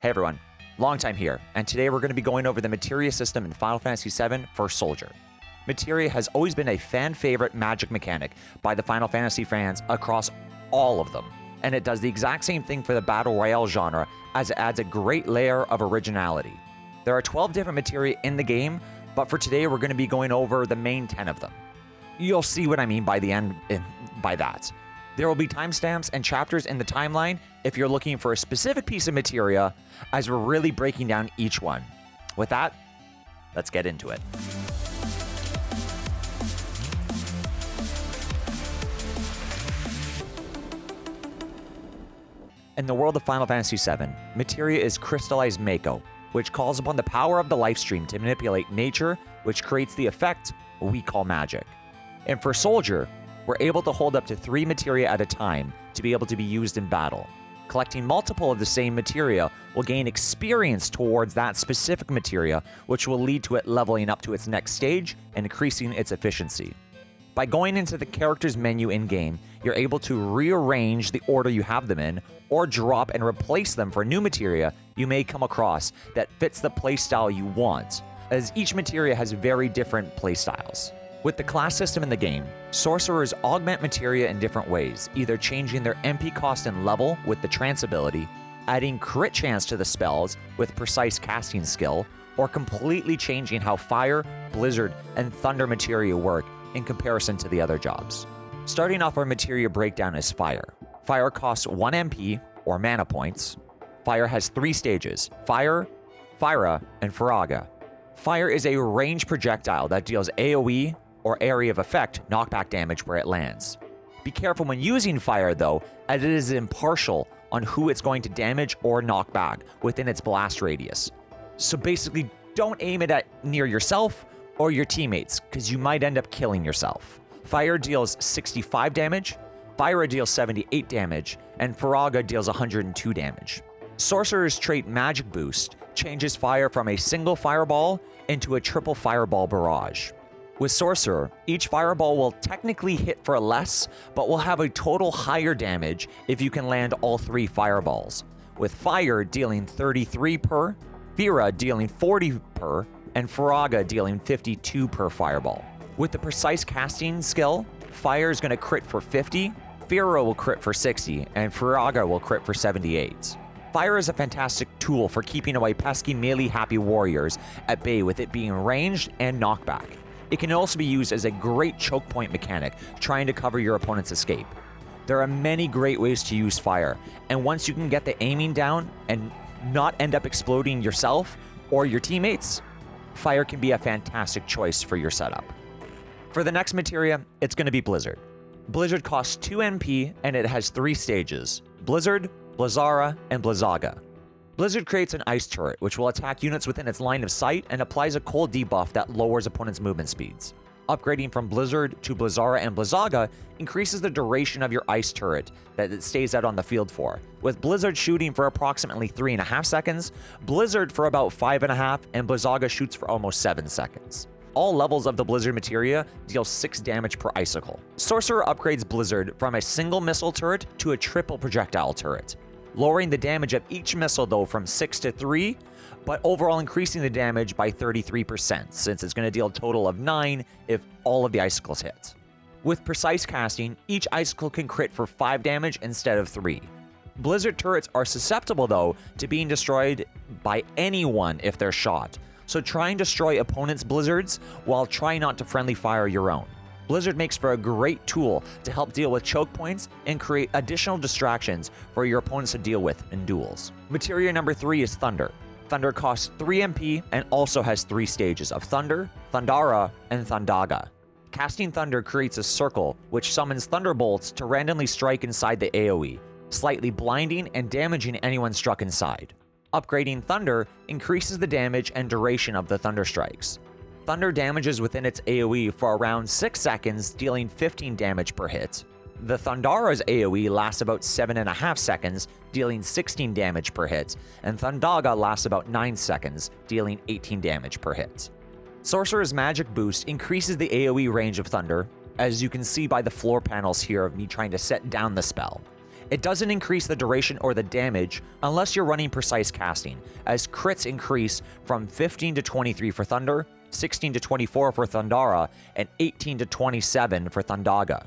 Hey everyone, LongTime here, and today we're going to be going over the Materia system in Final Fantasy VII First Soldier. Materia has always been a fan favorite magic mechanic by the Final Fantasy fans across all of them, and it does the exact same thing for the Battle Royale genre as it adds a great layer of originality. There are 12 different Materia in the game, but for today we're going to be going over the main 10 of them. You'll see what I mean by the end by that. There will be timestamps and chapters in the timeline if you're looking for a specific piece of materia, as we're really breaking down each one. With that, let's get into it. In the world of Final Fantasy VII, materia is crystallized Mako, which calls upon the power of the lifestream to manipulate nature, which creates the effect we call magic. And for Soldier, we're able to hold up to 3 materia at a time to be able to be used in battle. Collecting multiple of the same materia will gain experience towards that specific materia, which will lead to it leveling up to its next stage and increasing its efficiency. By going into the character's menu in-game, you're able to rearrange the order you have them in, or drop and replace them for new materia you may come across that fits the playstyle you want, as each materia has very different playstyles. With the class system in the game, sorcerers augment materia in different ways, either changing their MP cost and level with the trance ability, adding crit chance to the spells with precise casting skill, or completely changing how fire, blizzard, and thunder materia work in comparison to the other jobs. Starting off our materia breakdown is fire. Fire costs 1 MP, or mana points. Fire has 3 stages: Fire, Fyra, and Firaga. Fire is a ranged projectile that deals AoE, or area of effect, knockback damage where it lands. Be careful when using fire though, as it is impartial on who it's going to damage or knock back within its blast radius. So basically, don't aim it at near yourself or your teammates, because you might end up killing yourself. Fire deals 65 damage, Fyra deals 78 damage, and Firaga deals 102 damage. Sorcerer's trait Magic Boost changes fire from a single fireball into a triple fireball barrage. With Sorcerer, each fireball will technically hit for less, but will have a total higher damage if you can land all 3 fireballs, with Fire dealing 33 per, Fyra dealing 40 per, and Firaga dealing 52 per fireball. With the precise casting skill, Fire is going to crit for 50, Fyra will crit for 60, and Firaga will crit for 78. Fire is a fantastic tool for keeping away pesky melee-happy warriors at bay, with it being ranged and knockback. It can also be used as a great choke point mechanic, trying to cover your opponent's escape. There are many great ways to use fire, and once you can get the aiming down and not end up exploding yourself or your teammates, fire can be a fantastic choice for your setup. For the next materia, it's going to be Blizzard. Blizzard costs 2 MP and it has 3 stages: Blizzard, Blizzara, and Blizzaga. Blizzard creates an ice turret, which will attack units within its line of sight and applies a cold debuff that lowers opponents' movement speeds. Upgrading from Blizzard to Blizzara and Blizzaga increases the duration of your ice turret that it stays out on the field for, with Blizzard shooting for approximately 3.5 seconds, Blizzard for about 5.5, and Blizzaga shoots for almost 7 seconds. All levels of the Blizzard materia deal 6 damage per icicle. Sorcerer upgrades Blizzard from a single missile turret to a triple projectile turret, lowering the damage of each missile though from 6 to 3, but overall increasing the damage by 33%, since it's going to deal a total of 9 if all of the icicles hit. With precise casting, each icicle can crit for 5 damage instead of 3. Blizzard turrets are susceptible though to being destroyed by anyone if they're shot, so try and destroy opponents' blizzards while trying not to friendly fire your own. Blizzard makes for a great tool to help deal with choke points and create additional distractions for your opponents to deal with in duels. Materia number 3 is Thunder. Thunder costs 3 MP and also has 3 stages of Thunder, Thundara, and Thundaga. Casting Thunder creates a circle which summons thunderbolts to randomly strike inside the AoE, slightly blinding and damaging anyone struck inside. Upgrading Thunder increases the damage and duration of the Thunder strikes. Thunder damages within its AoE for around 6 seconds, dealing 15 damage per hit. The Thundara's AoE lasts about 7.5 seconds, dealing 16 damage per hit, and Thundaga lasts about 9 seconds, dealing 18 damage per hit. Sorcerer's Magic Boost increases the AoE range of Thunder, as you can see by the floor panels here of me trying to set down the spell. It doesn't increase the duration or the damage unless you're running precise casting, as crits increase from 15 to 23 for Thunder, 16 to 24 for Thundara, and 18 to 27 for Thundaga.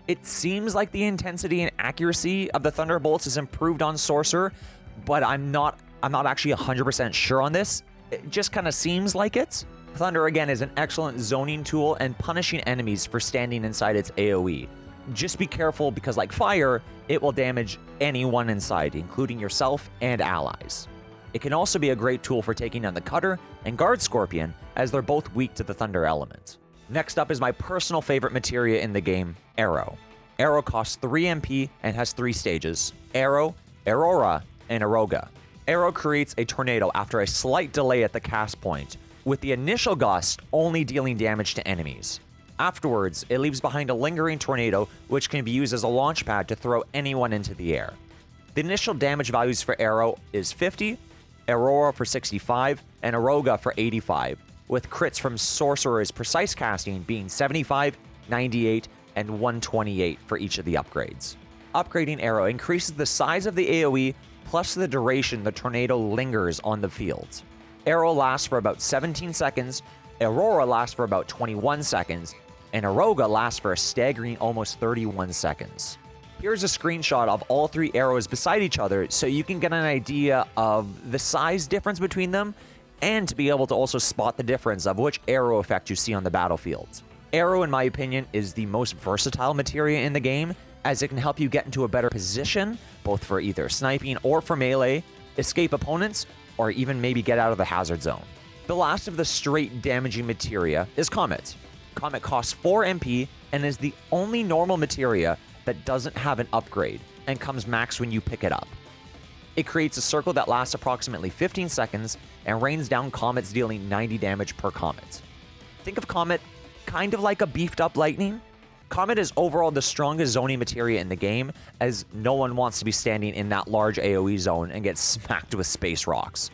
It seems like the intensity and accuracy of the Thunderbolts is improved on Sorcerer, but I'm not actually 100% sure on this. It just kind of seems like it. Thunder again is an excellent zoning tool and punishing enemies for standing inside its AoE. Just be careful because like Fire, it will damage anyone inside, including yourself and allies. It can also be a great tool for taking down the Cutter and Guard Scorpion, as they're both weak to the Thunder element. Next up is my personal favorite materia in the game, Aero. Aero costs 3 MP and has 3 stages: Aero, Aurora, and Aeroga. Aero creates a tornado after a slight delay at the cast point, with the initial gust only dealing damage to enemies. Afterwards, it leaves behind a lingering tornado, which can be used as a launch pad to throw anyone into the air. The initial damage values for Aero is 50, Aurora for 65, and Aeroga for 85, with crits from Sorcerer's precise casting being 75, 98, and 128 for each of the upgrades. Upgrading Aero increases the size of the AoE plus the duration the tornado lingers on the field. Aero lasts for about 17 seconds, Aurora lasts for about 21 seconds, and Aeroga lasts for a staggering almost 31 seconds. Here's a screenshot of all 3 arrows beside each other so you can get an idea of the size difference between them and to be able to also spot the difference of which arrow effect you see on the battlefield. Aero, in my opinion, is the most versatile materia in the game, as it can help you get into a better position, both for either sniping or for melee, escape opponents, or even maybe get out of the hazard zone. The last of the straight damaging materia is Comet. Comet costs 4 MP and is the only normal materia that doesn't have an upgrade and comes max when you pick it up. It creates a circle that lasts approximately 15 seconds and rains down comets, dealing 90 damage per comet. Think of Comet kind of like a beefed up lightning. Comet is overall the strongest zoning materia in the game, as no one wants to be standing in that large AoE zone and get smacked with space rocks.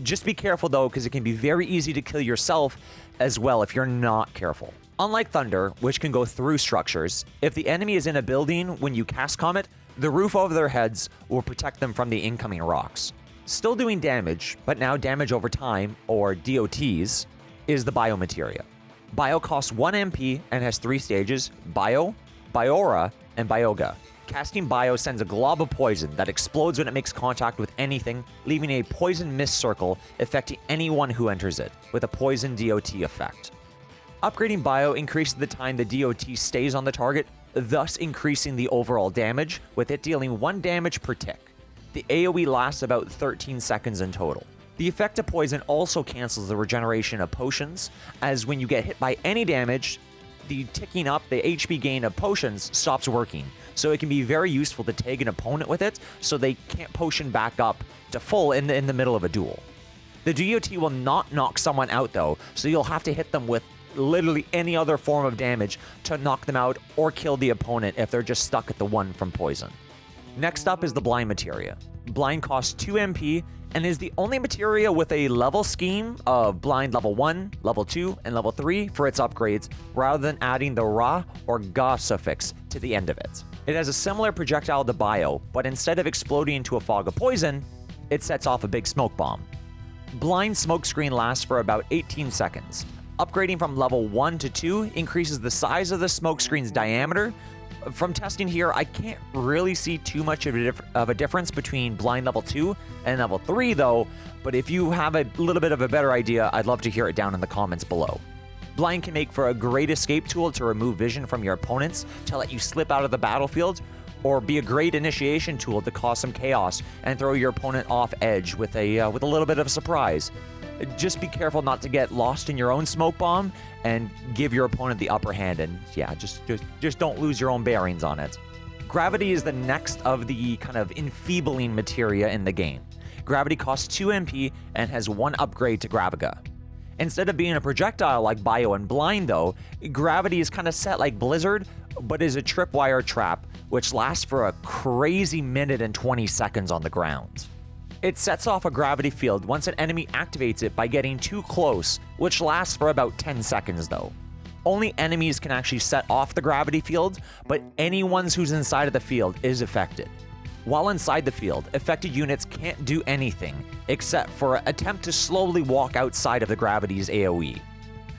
Just be careful though, because it can be very easy to kill yourself as well if you're not careful. Unlike Thunder, which can go through structures, if the enemy is in a building when you cast Comet, the roof over their heads will protect them from the incoming rocks. Still doing damage, but now damage over time, or DOTs, is the Biomateria. Bio costs 1 MP and has 3 stages: Bio, Biora, and Bioga. Casting Bio sends a glob of poison that explodes when it makes contact with anything, leaving a poison mist circle affecting anyone who enters it, with a poison DOT effect. Upgrading Bio increases the time the DOT stays on the target, thus increasing the overall damage, with it dealing 1 damage per tick. The AoE lasts about 13 seconds in total. The effect of poison also cancels the regeneration of potions, as when you get hit by any damage, the ticking up the HP gain of potions stops working, so it can be very useful to tag an opponent with it so they can't potion back up to full in the middle of a duel. The DOT will not knock someone out though, so you'll have to hit them with literally any other form of damage to knock them out or kill the opponent if they're just stuck at the 1 from poison. Next up is the Blind Materia. Blind costs 2 MP and is the only materia with a level scheme of Blind level 1, level 2, and level 3 for its upgrades, rather than adding the Ra or Ga suffix to the end of it. It has a similar projectile to Bio, but instead of exploding into a fog of poison, it sets off a big smoke bomb. Blind Smokescreen lasts for about 18 seconds. Upgrading from level 1 to 2 increases the size of the smokescreen's diameter. From testing here, I can't really see too much of a difference between Blind level 2 and level 3 though, but if you have a little bit of a better idea, I'd love to hear it down in the comments below. Blind can make for a great escape tool to remove vision from your opponents to let you slip out of the battlefield, or be a great initiation tool to cause some chaos and throw your opponent off edge with a little bit of a surprise. Just be careful not to get lost in your own smoke bomb and give your opponent the upper hand, and yeah, just don't lose your own bearings on it. Gravity is the next of the kind of enfeebling materia in the game. Gravity costs 2 MP and has 1 upgrade to Graviga. Instead of being a projectile like Bio and Blind though, Gravity is kind of set like Blizzard, but is a tripwire trap, which lasts for a crazy minute and 20 seconds on the ground. It sets off a gravity field once an enemy activates it by getting too close, which lasts for about 10 seconds though. Only enemies can actually set off the gravity field, but anyone who's inside of the field is affected. While inside the field, affected units can't do anything except for attempt to slowly walk outside of the gravity's AoE.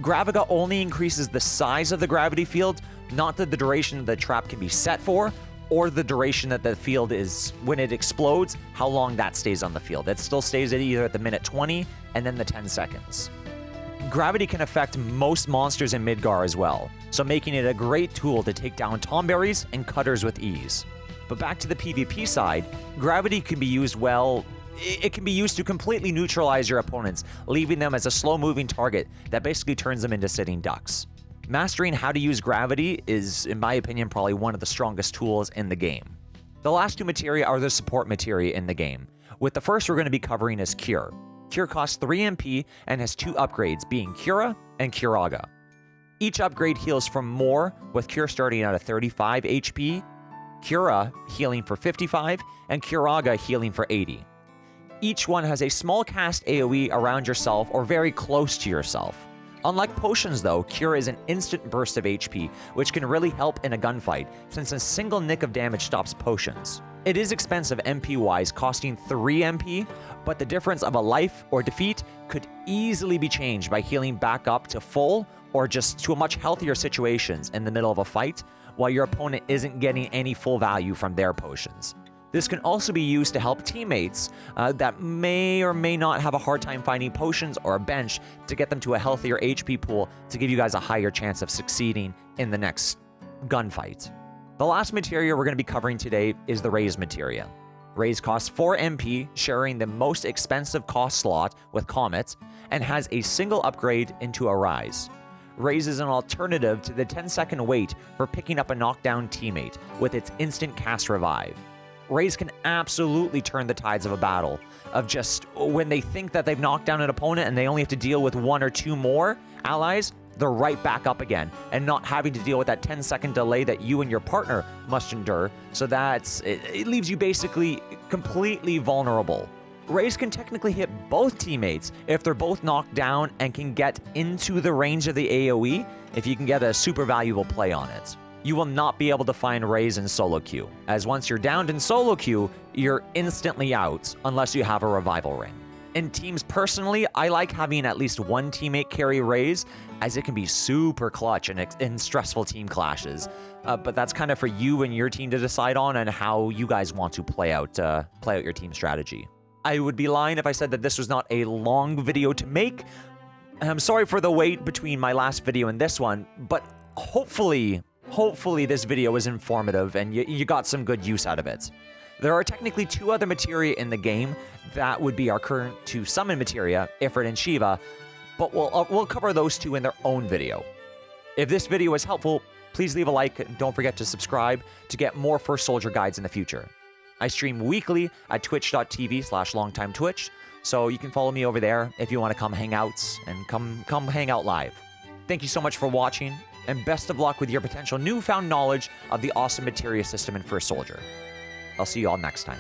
Graviga only increases the size of the gravity field, not the duration the trap can be set for, or the duration that the field is when it explodes, how long that stays on the field. It still stays at either at the minute 20 and then the 10 seconds. Gravity can affect most monsters in Midgar as well, so making it a great tool to take down Tomberries and Cutters with ease. But back to the PvP side, gravity can be used it can be used to completely neutralize your opponents, leaving them as a slow-moving target that basically turns them into sitting ducks. Mastering how to use gravity is, in my opinion, probably one of the strongest tools in the game. The last two materia are the support materia in the game, with the first we're going to be covering is Cure. Cure costs 3 MP and has 2 upgrades, being Cura and Curaga. Each upgrade heals from more, with Cure starting at a 35 HP, Cura healing for 55, and Curaga healing for 80. Each one has a small cast AoE around yourself or very close to yourself. Unlike potions though, Cure is an instant burst of HP, which can really help in a gunfight, since a single nick of damage stops potions. It is expensive MP-wise, costing 3 MP, but the difference of a life or defeat could easily be changed by healing back up to full or just to a much healthier situations in the middle of a fight, while your opponent isn't getting any full value from their potions. This can also be used to help teammates that may or may not have a hard time finding potions or a bench to get them to a healthier HP pool to give you guys a higher chance of succeeding in the next gunfight. The last materia we're going to be covering today is the Raise materia. Raise costs 4 MP, sharing the most expensive cost slot with Comet, and has a single upgrade into a Rise. Raise is an alternative to the 10-second wait for picking up a knockdown teammate with its instant cast revive. Raise can absolutely turn the tides of a battle, of just when they think that they've knocked down an opponent and they only have to deal with 1 or 2 more allies, they're right back up again and not having to deal with that 10-second delay that you and your partner must endure, so it leaves you basically completely vulnerable. Raise can technically hit both teammates if they're both knocked down and can get into the range of the AoE if you can get a super valuable play on it. You will not be able to find Raise in solo queue, as once you're downed in solo queue, you're instantly out unless you have a revival ring. In teams personally, I like having at least one teammate carry Raise, as it can be super clutch in stressful team clashes. But that's kind of for you and your team to decide on and how you guys want to play out your team strategy. I would be lying if I said that this was not a long video to make. I'm sorry for the wait between my last video and this one, but hopefully this video was informative and you got some good use out of it. There are technically 2 other materia in the game that would be our current 2 summon materia, Ifrit and Shiva, but we'll cover those 2 in their own video. If this video was helpful, please leave a like and don't forget to subscribe to get more First Soldier guides in the future. I stream weekly at twitch.tv/longtimetwitch, so you can follow me over there if you want to come hang out and come hang out live. Thank you so much for watching, and best of luck with your potential newfound knowledge of the awesome materia system in First Soldier. I'll see you all next time.